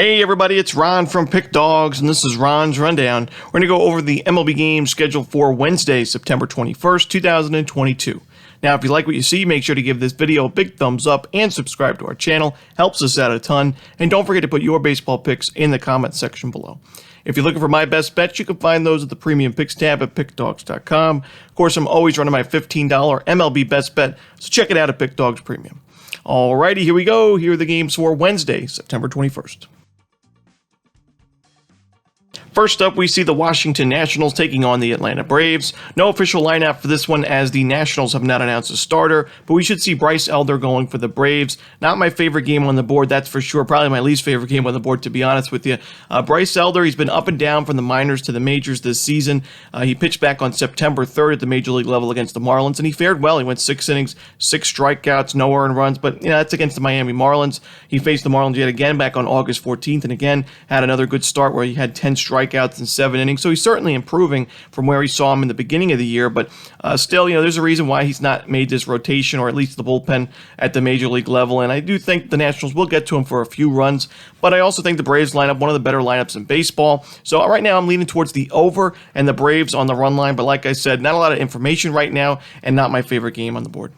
Hey everybody, it's Ron from Pick Dawgz, and this is Ron's Rundown. We're going to go over the MLB games scheduled for Wednesday, September 21st, 2022. Now, if you like what you see, make sure to give this video a big thumbs up and subscribe to our channel. Helps us out a ton. And don't forget to put your baseball picks in the comment section below. If you're looking for my best bets, you can find those at the Premium Picks tab at Pickdawgz.com. Of course, I'm always running my $15 MLB best bet, so check it out at Pick Dawgz Premium. Alrighty, here we go. Here are the games for Wednesday, September 21st. First up, we see the Washington Nationals taking on the Atlanta Braves. No official lineup for this one as the Nationals have not announced a starter, but we should see Bryce Elder going for the Braves. Not my favorite game on the board, that's for sure. Probably my least favorite game on the board, to be honest with you. Bryce Elder, he's been up and down from the minors to the majors this season. He pitched back on September 3rd at the major league level against the Marlins, and he fared well. He went 6 innings, 6 strikeouts, no earned runs, but that's against the Miami Marlins. He faced the Marlins yet again back on August 14th, and again had another good start where he had 10 strikeouts in 7 innings, so he's certainly improving from where he saw him in the beginning of the year, but still, there's a reason why he's not made this rotation, or at least the bullpen at the major league level, and I do think the Nationals will get to him for a few runs, but I also think the Braves lineup, one of the better lineups in baseball, so right now I'm leaning towards the over and the Braves on the run line, but like I said, not a lot of information right now, and not my favorite game on the board.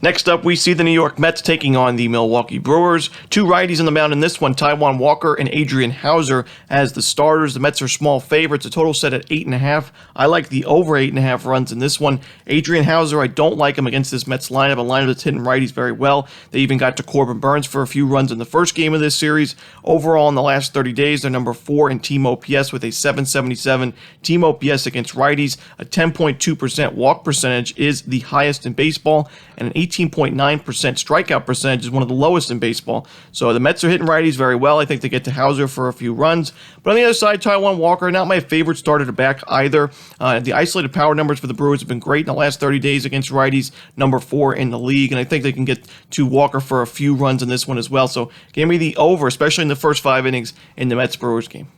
Next up, we see the New York Mets taking on the Milwaukee Brewers. 2 righties on the mound in this one, Taijuan Walker and Adrian Houser as the starters. The Mets are small favorites, a total set at 8.5. I like the over 8.5 runs in this one. Adrian Houser, I don't like him against this Mets lineup, a lineup that's hitting righties very well. They even got to Corbin Burns for a few runs in the first game of this series. Overall, in the last 30 days, they're number 4 in team OPS with a 777 team OPS against righties. A 10.2% walk percentage is the highest in baseball, and an 18.9% strikeout percentage is one of the lowest in baseball. So the Mets are hitting righties very well. I think they get to Houser for a few runs. But on the other side, Taijuan Walker, not my favorite starter to back either. The isolated power numbers for the Brewers have been great in the last 30 days against righties, number 4 in the league. And I think they can get to Walker for a few runs in this one as well. So give me the over, especially in the first 5 innings in the Mets-Brewers game.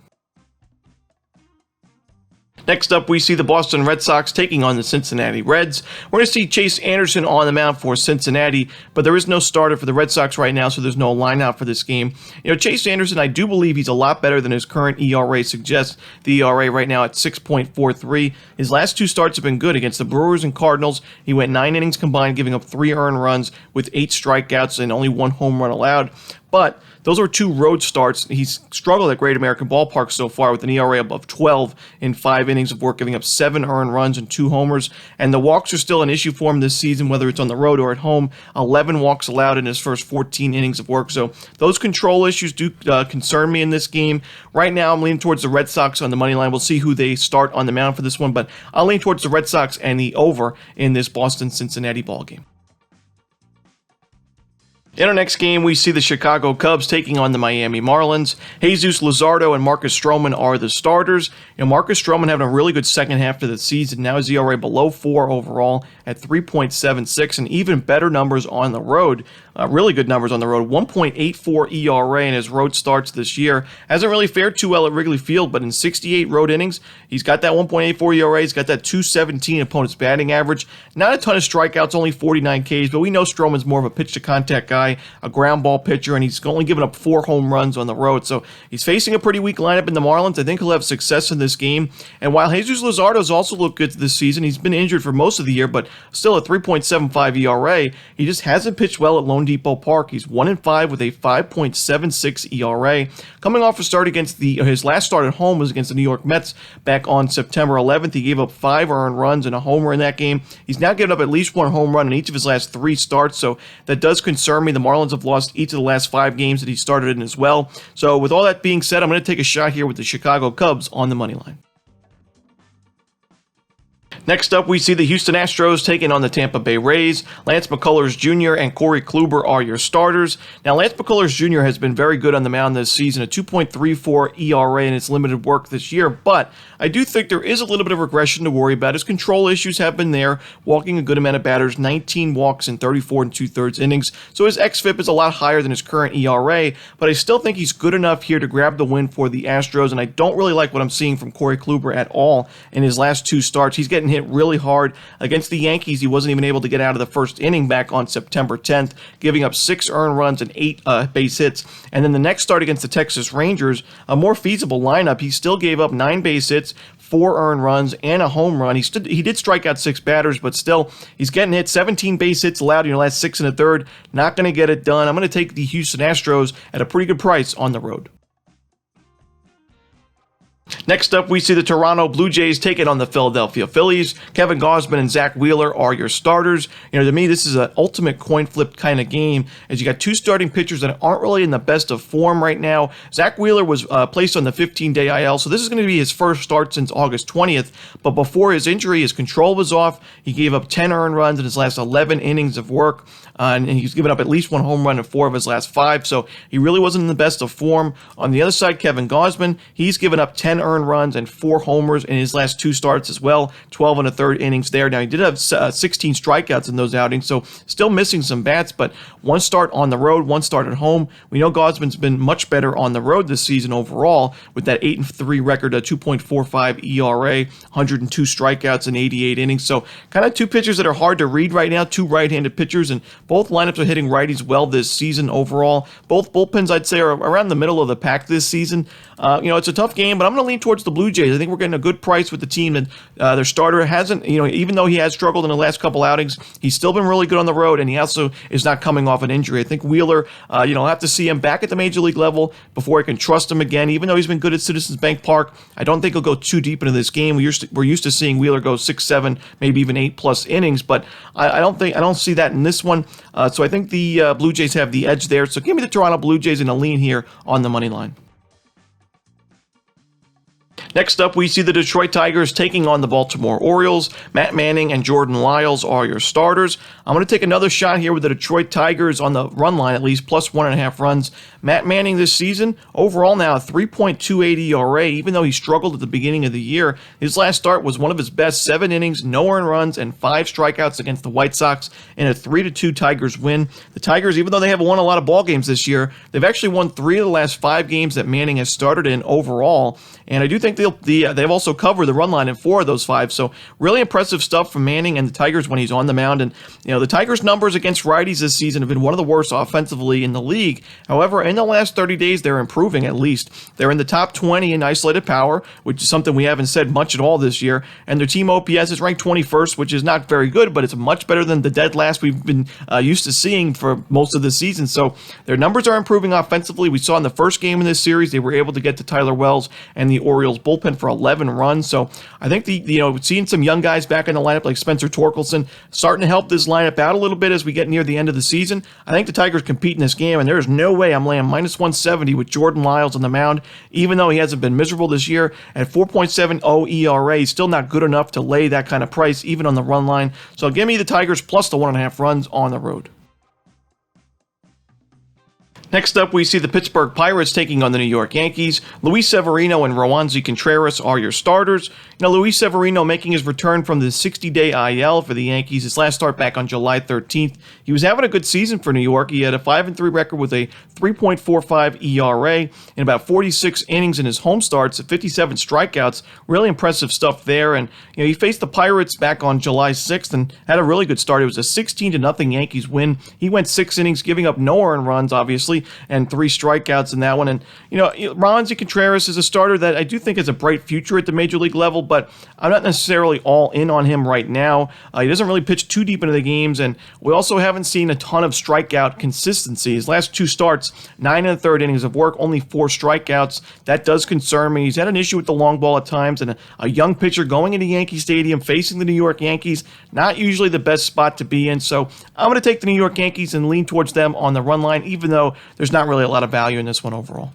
Next up, we see the Boston Red Sox taking on the Cincinnati Reds. We're going to see Chase Anderson on the mound for Cincinnati, but there is no starter for the Red Sox right now, so there's no lineup for this game. Chase Anderson, I do believe he's a lot better than his current ERA suggests. The ERA right now at 6.43. His last 2 starts have been good against the Brewers and Cardinals. He went 9 innings combined, giving up 3 earned runs with 8 strikeouts and only 1 home run allowed. But those were 2 road starts. He's struggled at Great American Ballpark so far with an ERA above 12 in 5 innings of work, giving up 7 earned runs and 2 homers. And the walks are still an issue for him this season, whether it's on the road or at home. 11 walks allowed in his first 14 innings of work. So those control issues do concern me in this game. Right now, I'm leaning towards the Red Sox on the money line. We'll see who they start on the mound for this one, but I'll lean towards the Red Sox and the over in this Boston-Cincinnati ball game. In our next game, we see the Chicago Cubs taking on the Miami Marlins. Jesus Luzardo and Marcus Stroman are the starters. Marcus Stroman having a really good second half of the season. Now his ERA below 4 overall at 3.76, and even better numbers on the road. Really good numbers on the road. 1.84 ERA in his road starts this year. Hasn't really fared too well at Wrigley Field, but in 68 road innings, he's got that 1.84 ERA. He's got that 217 opponent's batting average. Not a ton of strikeouts, only 49 Ks, but we know Stroman's more of a pitch-to-contact guy, a ground ball pitcher, and he's only given up 4 home runs on the road. So he's facing a pretty weak lineup in the Marlins. I think he'll have success in this game. And while Jesus Luzardo's also looked good this season, he's been injured for most of the year, but still a 3.75 ERA. He just hasn't pitched well at Lone Depot Park. He's 1-5 with a 5.76 ERA. Coming off a start against his last start at home was against the New York Mets back on September 11th. He gave up 5 earned runs and a homer in that game. He's now given up at least 1 home run in each of his last 3 starts, so that does concern me. The Marlins have lost each of the last 5 games that he started in as well. So with all that being said, I'm going to take a shot here with the Chicago Cubs on the money line. Next up, we see the Houston Astros taking on the Tampa Bay Rays. Lance McCullers Jr. and Corey Kluber are your starters. Now, Lance McCullers Jr. has been very good on the mound this season, a 2.34 ERA in its limited work this year, but I do think there is a little bit of regression to worry about. His control issues have been there, walking a good amount of batters, 19 walks in 34 2/3 innings, so his xFIP is a lot higher than his current ERA, but I still think he's good enough here to grab the win for the Astros, and I don't really like what I'm seeing from Corey Kluber at all in his last 2 starts. He's getting hit really hard. Against the Yankees, he wasn't even able to get out of the first inning back on September 10th, giving up 6 earned runs and 8 base hits. And then the next start against the Texas Rangers, a more feasible lineup, he still gave up 9 base hits, 4 earned runs, and a home run. He did strike out 6 batters, but still, he's getting hit. 17 base hits allowed in the last 6 1/3. Not going to get it done. I'm going to take the Houston Astros at a pretty good price on the road. Next up, we see the Toronto Blue Jays taking on the Philadelphia Phillies. Kevin Gausman and Zach Wheeler are your starters. To me, this is an ultimate coin flip kind of game, as you got 2 starting pitchers that aren't really in the best of form right now. Zach Wheeler was placed on the 15-day IL, so this is going to be his first start since August 20th. But before his injury, his control was off. He gave up 10 earned runs in his last 11 innings of work, and he's given up at least 1 home run in 4 of his last 5, so he really wasn't in the best of form. On the other side, Kevin Gausman, he's given up 10 earned runs and 4 homers in his last 2 starts as well, 12 1/3 innings there. Now, he did have 16 strikeouts in those outings, so still missing some bats, but 1 start on the road, 1 start at home. We know Gausman's been much better on the road this season overall, with that 8-3 record, a 2.45 ERA, 102 strikeouts in 88 innings. So kind of 2 pitchers that are hard to read right now, 2 right-handed pitchers, and both lineups are hitting righties well this season overall. Both bullpens, I'd say, are around the middle of the pack this season. It's a tough game, but I'm going to lean towards the Blue Jays. I think we're getting a good price with the team, and their starter hasn't, even though he has struggled in the last couple outings, he's still been really good on the road, and he also is not coming off an injury. I think Wheeler, I'll have to see him back at the major league level before I can trust him again. Even though he's been good at Citizens Bank Park, I don't think he'll go too deep into this game. We're used to seeing Wheeler go 6, 7, maybe even 8+ innings, but I don't see that in this one. So I think the Blue Jays have the edge there. So give me the Toronto Blue Jays in a lean here on the money line. Next up, we see the Detroit Tigers taking on the Baltimore Orioles. Matt Manning and Jordan Lyles are your starters. I'm going to take another shot here with the Detroit Tigers on the run line, at least, plus 1.5 runs. Matt Manning this season, overall now, 3.28 ERA, even though he struggled at the beginning of the year. His last start was one of his best, 7 innings, no earned runs, and 5 strikeouts against the White Sox in a 3-2 Tigers win. The Tigers, even though they haven't won a lot of ball games this year, they've actually won 3 of the last 5 games that Manning has started in overall. And I do think they've also covered the run line in 4 of those 5. So really impressive stuff from Manning and the Tigers when he's on the mound. And the Tigers' numbers against righties this season have been one of the worst offensively in the league. However, in the last 30 days, they're improving at least. They're in the top 20 in isolated power, which is something we haven't said much at all this year. And their team OPS is ranked 21st, which is not very good, but it's much better than the dead last we've been used to seeing for most of the season. So their numbers are improving offensively. We saw in the first game in this series, they were able to get to Tyler Wells and the Orioles bullpen for 11 runs. So I think seeing some young guys back in the lineup like Spencer Torkelson starting to help this lineup out a little bit as we get near the end of the season. I think the Tigers compete in this game, and there's no way I'm laying minus 170 with Jordan Lyles on the mound, even though he hasn't been miserable this year. At 4.70 ERA, he's still not good enough to lay that kind of price, even on the run line. So give me the Tigers plus the 1.5 runs on the road. Next up, we see the Pittsburgh Pirates taking on the New York Yankees. Luis Severino and Roansy Contreras are your starters. Luis Severino making his return from the 60-day IL for the Yankees. His last start back on July 13th. He was having a good season for New York. He had a 5-3 record with a 3.45 ERA in about 46 innings in his home starts, 57 strikeouts. Really impressive stuff there. And he faced the Pirates back on July 6th and had a really good start. It was a 16-0 Yankees win. He went 6 innings, giving up no earned runs, obviously, and 3 strikeouts in that one. And Roansy Contreras is a starter that I do think has a bright future at the major league level, but I'm not necessarily all in on him right now. He doesn't really pitch too deep into the games, and we also haven't seen a ton of strikeout consistency. His last 2 starts, 9 1/3 innings of work, only 4 strikeouts. That does concern me. He's had an issue with the long ball at times, and a young pitcher going into Yankee Stadium facing the New York Yankees, not usually the best spot to be in. So I'm going to take the New York Yankees and lean towards them on the run line, even though there's not really a lot of value in this one overall.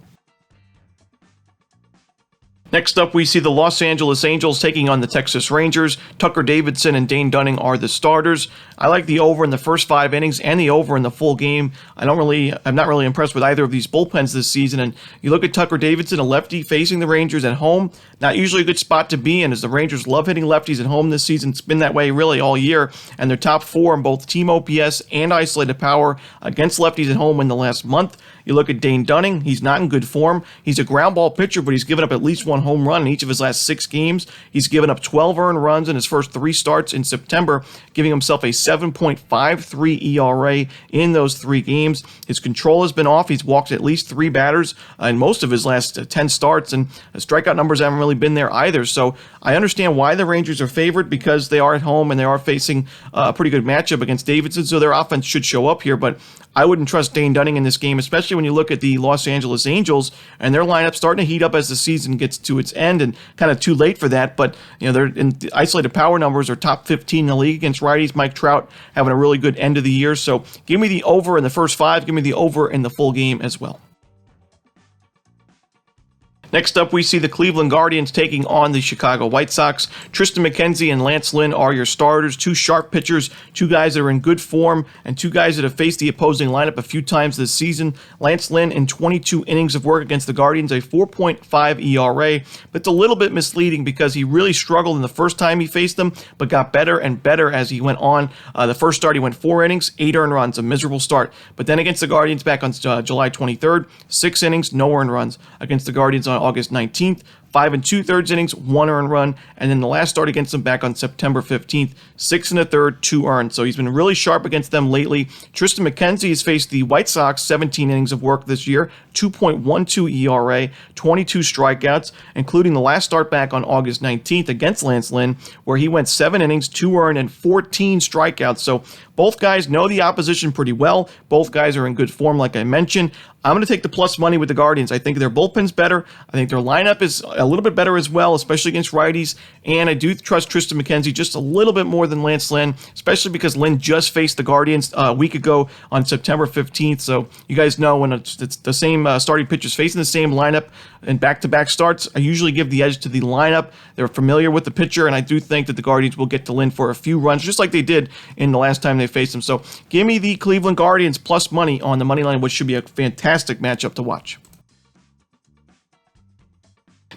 Next up, we see the Los Angeles Angels taking on the Texas Rangers. Tucker Davidson and Dane Dunning are the starters. I like the over in the first 5 innings and the over in the full game. I'm not really impressed with either of these bullpens this season. And you look at Tucker Davidson, a lefty facing the Rangers at home, not usually a good spot to be in, as the Rangers love hitting lefties at home this season. It's been that way really all year, and they're top 4 in both team OPS and isolated power against lefties at home in the last month. You look at Dane Dunning, he's not in good form. He's a ground ball pitcher, but he's given up at least 1 home run in each of his last 6 games. He's given up 12 earned runs in his first 3 starts in September, giving himself a 7.53 ERA in those 3 games. His control has been off. He's walked at least 3 batters in most of his last 10 starts, and the strikeout numbers haven't really been there either. So I understand why the Rangers are favored, because they are at home and they are facing a pretty good matchup against Davidson, so their offense should show up here. But I wouldn't trust Dane Dunning in this game, especially when you look at the Los Angeles Angels and their lineup starting to heat up as the season gets to its end, and kind of too late for that. But they're in the isolated power numbers are top 15 in the league against righties. Mike Trout having a really good end of the year. So give me the over in the first 5. Give me the over in the full game as well. Next up, we see the Cleveland Guardians taking on the Chicago White Sox. Tristan McKenzie and Lance Lynn are your starters, 2 sharp pitchers, 2 guys that are in good form, and 2 guys that have faced the opposing lineup a few times this season. Lance Lynn, in 22 innings of work against the Guardians, a 4.5 ERA, but it's a little bit misleading because he really struggled in the first time he faced them, but got better and better as he went on. The first start, he went 4 innings, 8 earned runs, a miserable start. But then against the Guardians back on July 23rd, 6 innings, no earned runs. Against the Guardians on August 19th, 5 2/3 innings, 1 earned run, and then the last start against them back on September 15th, 6 1/3, 2 earned. So he's been really sharp against them lately. Tristan McKenzie has faced the White Sox 17 innings of work this year, 2.12 ERA, 22 strikeouts, including the last start back on August 19th against Lance Lynn, where he went 7 innings, 2 earned, and 14 strikeouts. So both guys know the opposition pretty well. Both guys are in good form, like I mentioned. I'm going to take the plus money with the Guardians. I think their bullpen's better. I think their lineup is a little bit better as well, especially against righties. And I do trust Tristan McKenzie just a little bit more than Lance Lynn, especially because Lynn just faced the Guardians a week ago on September 15th. So you guys know when it's the same starting pitchers facing the same lineup in back-to-back starts, I usually give the edge to the lineup. They're familiar with the pitcher, and I do think that the Guardians will get to Lynn for a few runs, just like they did in the last time they faced him. So give me the Cleveland Guardians plus money on the money line, which should be a fantastic matchup to watch.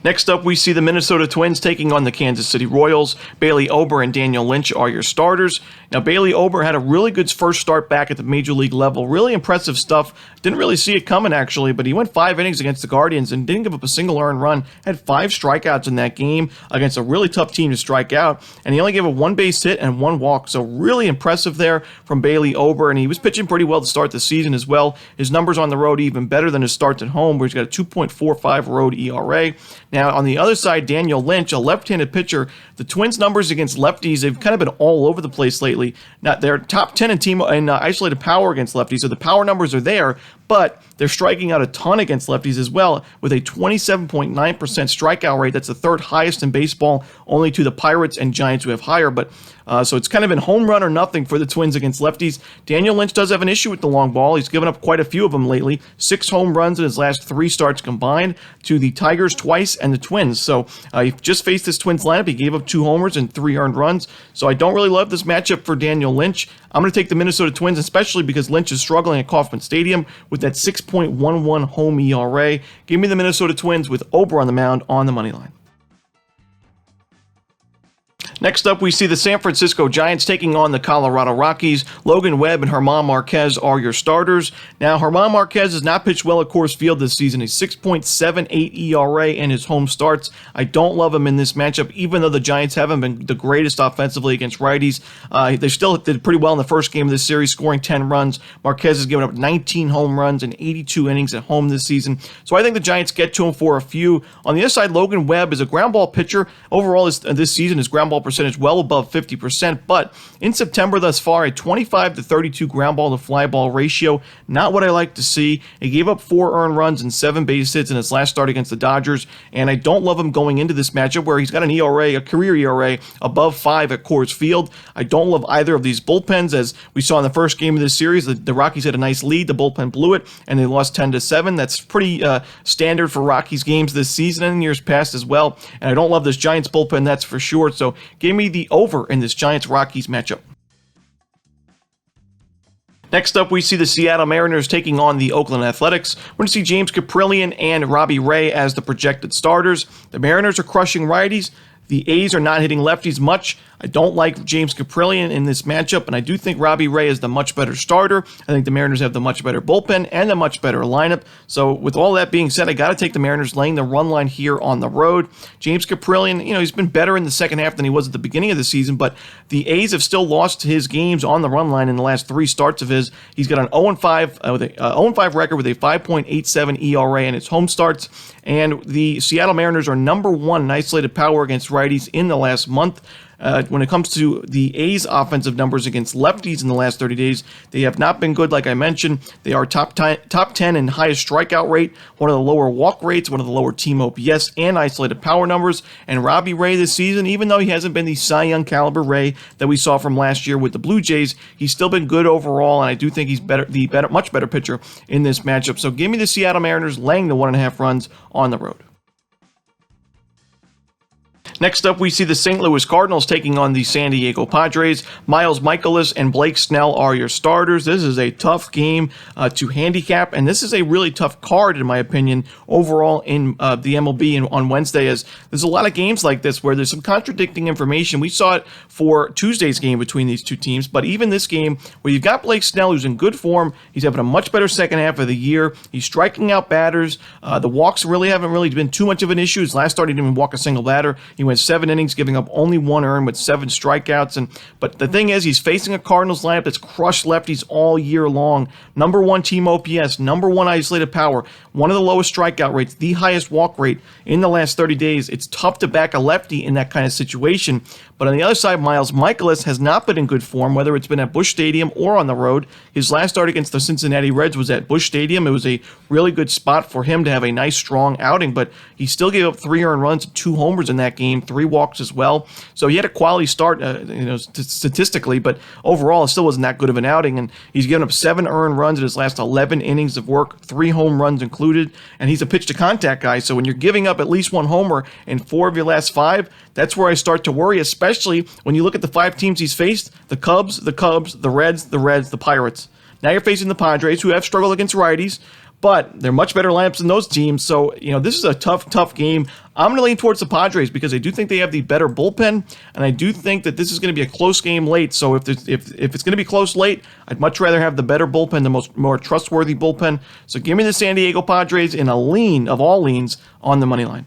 Next up, we see the Minnesota Twins taking on the Kansas City Royals. Bailey Ober and Daniel Lynch are your starters. Now, Bailey Ober had a really good first start back at the Major League level. Really impressive stuff. Didn't really see it coming, actually, but he went 5 innings against the Guardians and didn't give up a single earned run. Had 5 strikeouts in that game against a really tough team to strike out, and he only gave a 1 base hit and 1 walk. So really impressive there from Bailey Ober, and he was pitching pretty well to start the season as well. His numbers on the road even better than his starts at home, where he's got a 2.45 road ERA. Now, on the other side, Daniel Lynch, a left-handed pitcher. The Twins' numbers against lefties, they've kind of been all over the place lately. Now, they're top 10 in isolated power against lefties, so the power numbers are there, but they're striking out a ton against lefties as well, with a 27.9% strikeout rate. That's the 3rd highest in baseball, only to the Pirates and Giants, who have higher. But so it's kind of been home run or nothing for the Twins against lefties. Daniel Lynch does have an issue with the long ball. He's given up quite a few of them lately. 6 home runs in his last 3 starts combined, to the Tigers twice and the Twins. So he just faced this Twins lineup. He gave up 2 homers and 3 earned runs. So I don't really love this matchup for Daniel Lynch. I'm going to take the Minnesota Twins, especially because Lynch is struggling at Kauffman Stadium with that 6.11 home ERA. Give me the Minnesota Twins with Ober on the mound on the money line. Next up, we see the San Francisco Giants taking on the Colorado Rockies. Logan Webb and German Marquez are your starters. Now, German Marquez has not pitched well at Coors Field this season. A 6.78 ERA in his home starts. I don't love him in this matchup, even though the Giants haven't been the greatest offensively against righties. They still did pretty well in the first game of this series, scoring 10 runs. Marquez has given up 19 home runs in 82 innings at home this season. So I think the Giants get to him for a few. On the other side, Logan Webb is a ground ball pitcher. Overall, this season, his ground ball percentage well above 50%, but in September thus far, a 25 to 32 ground ball to fly ball ratio. Not what I like to see. He gave up 4 earned runs and 7 base hits in his last start against the Dodgers, and I don't love him going into this matchup where he's got an ERA, a career ERA, above 5 at Coors Field. I don't love either of these bullpens. As we saw in the first game of this series, the Rockies had a nice lead. The bullpen blew it, and they lost 10-7. That's pretty standard for Rockies games this season and in years past as well. And I don't love this Giants bullpen, that's for sure. So give me the over in this Giants-Rockies matchup. Next up, we see the Seattle Mariners taking on the Oakland Athletics. We're going to see James Caprillion and Robbie Ray as the projected starters. The Mariners are crushing righties. The A's are not hitting lefties much. I don't like James Caprillion in this matchup, and I do think Robbie Ray is the much better starter. I think the Mariners have the much better bullpen and a much better lineup. So with all that being said, I got to take the Mariners laying the run line here on the road. James Caprillion, he's been better in the second half than he was at the beginning of the season, but the A's have still lost his games on the run line in the last 3 starts of his. He's got an 0-5 with a 0-5 record with a 5.87 ERA in his home starts, and the Seattle Mariners are number 1 in isolated power against righties in the last month. When it comes to the A's offensive numbers against lefties in the last 30 days, they have not been good, like I mentioned. They are top 10 in highest strikeout rate, one of the lower walk rates, one of the lower team OPS and isolated power numbers. And Robbie Ray this season, even though he hasn't been the Cy Young caliber Ray that we saw from last year with the Blue Jays, he's still been good overall, and I do think he's much better pitcher in this matchup. So give me the Seattle Mariners laying the 1.5 runs on the road. Next up, we see the St. Louis Cardinals taking on the San Diego Padres. Miles Mikolas and Blake Snell are your starters. This is a tough game to handicap, and this is a really tough card, in my opinion, overall in the MLB on Wednesday, as there's a lot of games like this where there's some contradicting information. We saw it for Tuesday's game between these two teams, but even this game where you've got Blake Snell, who's in good form, he's having a much better second half of the year. He's striking out batters. The walks haven't been too much of an issue. His last start, he didn't even walk a single batter. He went 7 innings, giving up only 1 earned with 7 strikeouts. But the thing is, he's facing a Cardinals lineup that's crushed lefties all year long. Number 1 team OPS, number 1 isolated power, one of the lowest strikeout rates, the highest walk rate in the last 30 days. It's tough to back a lefty in that kind of situation. But on the other side, Miles Mikolas has not been in good form, whether it's been at Busch Stadium or on the road. His last start against the Cincinnati Reds was at Busch Stadium. It was a really good spot for him to have a nice, strong outing, but he still gave up 3 earned runs and 2 homers in that game, 3 walks as well. So he had a quality start, statistically, but overall, it still wasn't that good of an outing. And he's given up 7 earned runs in his last 11 innings of work, 3 home runs included. And he's a pitch-to-contact guy. So when you're giving up at least 1 homer in 4 of your last 5, that's where I start to worry, especially when you look at the 5 teams he's faced: the Cubs, the Reds, the Pirates. Now you're facing the Padres, who have struggled against righties, but they're much better lineups than those teams. So, this is a tough game. I'm going to lean towards the Padres because I do think they have the better bullpen, and I do think that this is going to be a close game late. So if it's going to be close late, I'd much rather have the better bullpen, the more trustworthy bullpen. So give me the San Diego Padres in a lean of all leans on the money line.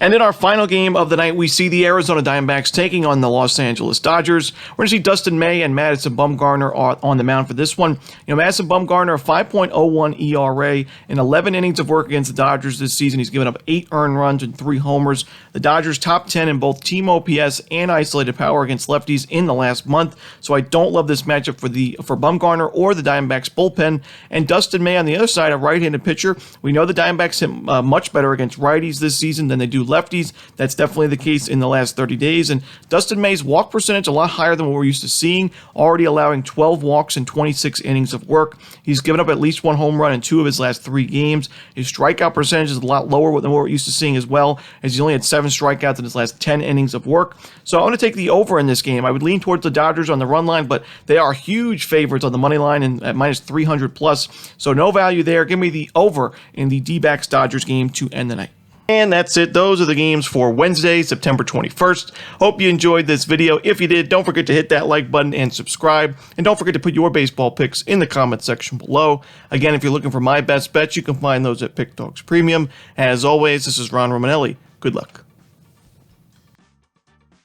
And in our final game of the night, we see the Arizona Diamondbacks taking on the Los Angeles Dodgers. We're going to see Dustin May and Madison Bumgarner on the mound for this one. Madison Bumgarner, a 5.01 ERA in 11 innings of work against the Dodgers this season. He's given up 8 earned runs and 3 homers. The Dodgers top 10 in both team OPS and isolated power against lefties in the last month. So I don't love this matchup for Bumgarner or the Diamondbacks bullpen. And Dustin May on the other side, a right-handed pitcher. We know the Diamondbacks hit much better against righties this season than they do lefties. That's definitely the case in the last 30 days. And Dustin May's walk percentage a lot higher than what we're used to seeing, already allowing 12 walks in 26 innings of work. He's given up at least 1 home run in 2 of his last 3 games. His strikeout percentage is a lot lower than what we're used to seeing as well, as he's only had 7 strikeouts in his last 10 innings of work. So I'm going to take the over in this game. I would lean towards the Dodgers on the run line, but they are huge favorites on the money line and at minus 300 plus. So no value there. Give me the over in the D-backs Dodgers game to end the night. And that's it. Those are the games for Wednesday, September 21st. Hope you enjoyed this video. If you did, don't forget to hit that like button and subscribe. And don't forget to put your baseball picks in the comment section below. Again, if you're looking for my best bets, you can find those at Pick Dawgz Premium. As always, this is Ron Romanelli. Good luck.